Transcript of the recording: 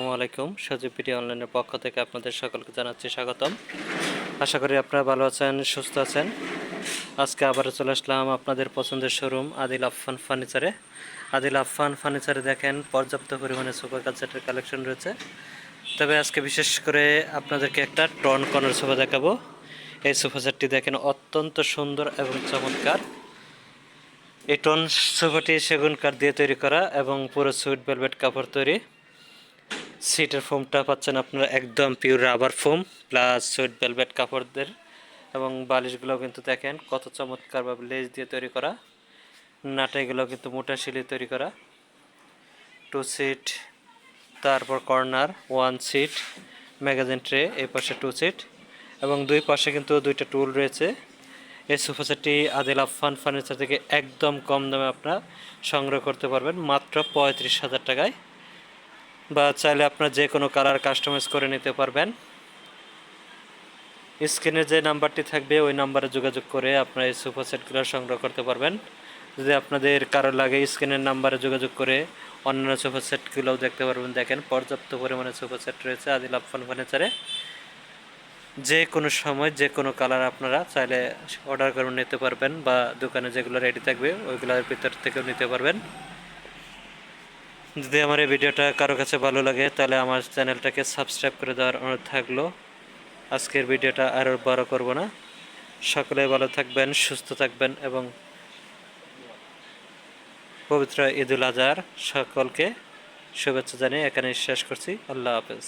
আসসালামু আলাইকুম। সজীব পিডি অনলাইনের পক্ষ থেকে আপনাদের সকলকে জানাচ্ছি স্বাগতম। আশা করি আপনারা ভালো আছেন, সুস্থ আছেন। আজকে আবারও চলে আসলাম আপনাদের পছন্দের শোরুম আদিল আফফান ফার্নিচারে। আদিল আফফান ফার্নিচারে দেখেন পর্যাপ্ত পরিমাণে সোফা সেটের কালেকশন রয়েছে। তবে আজকে বিশেষ করে আপনাদেরকে একটা টন কর্নার সোফা দেখাবো। এই সোফা সেটটি দেখেন অত্যন্ত সুন্দর এবং চমৎকার। এই টন সোফাটি সেগুন কাঠ দিয়ে তৈরি করা এবং পুরো সুইট ভেলভেট কাপড় তৈরি। সিটের ফোমটা পাচ্ছেন আপনারা একদম pure rubber foam plus sweet velvet কাপড়দের, এবং বালিশগুলো কিন্তু দেখেন কত চমৎকারভাবে লেজ দিয়ে তৈরি করা। নাটাইগুলো কিন্তু মোটা শিলি তৈরি করা। 2 সিট, তারপর কর্নার 1 সিট, ম্যাগাজিন ট্রে, এই পাশে 2 সিট এবং দুই পাশে কিন্তু দুইটা টুল রয়েছে। এই সোফা সেটটি আদিল আফফান ফার্নিচার থেকে একদম কম দামে আপনারা সংগ্রহ করতে পারবেন মাত্র 35,000 টাকায়, বা চাইলে আপনার যে কোনো কালার কাস্টমাইজ করে নিতে পারবেন। স্ক্রিনে যে নাম্বারটি থাকবে ওই নাম্বারে যোগাযোগ করে আপনারা এই সোফা সেটগুলো সংগ্রহ করতে পারবেন। যদি আপনাদের কারো লাগে স্ক্রিনের নাম্বারে যোগাযোগ করে অন্যান্য সোফা সেটগুলোও দেখতে পারবেন। দেখেন পর্যাপ্ত পরিমাণে সোফা সেট রয়েছে আদিল আফফান ফার্নিচারে। যে কোনো সময় যে কোনো কালার আপনারা চাইলে অর্ডার করে নিতে পারবেন, বা দোকানে যেগুলো রেডি থাকবে ওইগুলোর ভিতর থেকেও নিতে পারবেন। যদি আমার এই ভিডিওটা কারো কাছে ভালো লাগে তাহলে আমার চ্যানেলটাকে সাবস্ক্রাইব করে দেওয়ার অনুরোধ থাকলো। আজকের ভিডিওটা আরও বড় করব না। সকলে ভালো থাকবেন, সুস্থ থাকবেন এবং পবিত্র ঈদুল আজহার সকলকে শুভেচ্ছা জানিয়ে এখানে শেষ করছি। আল্লাহ হাফেজ।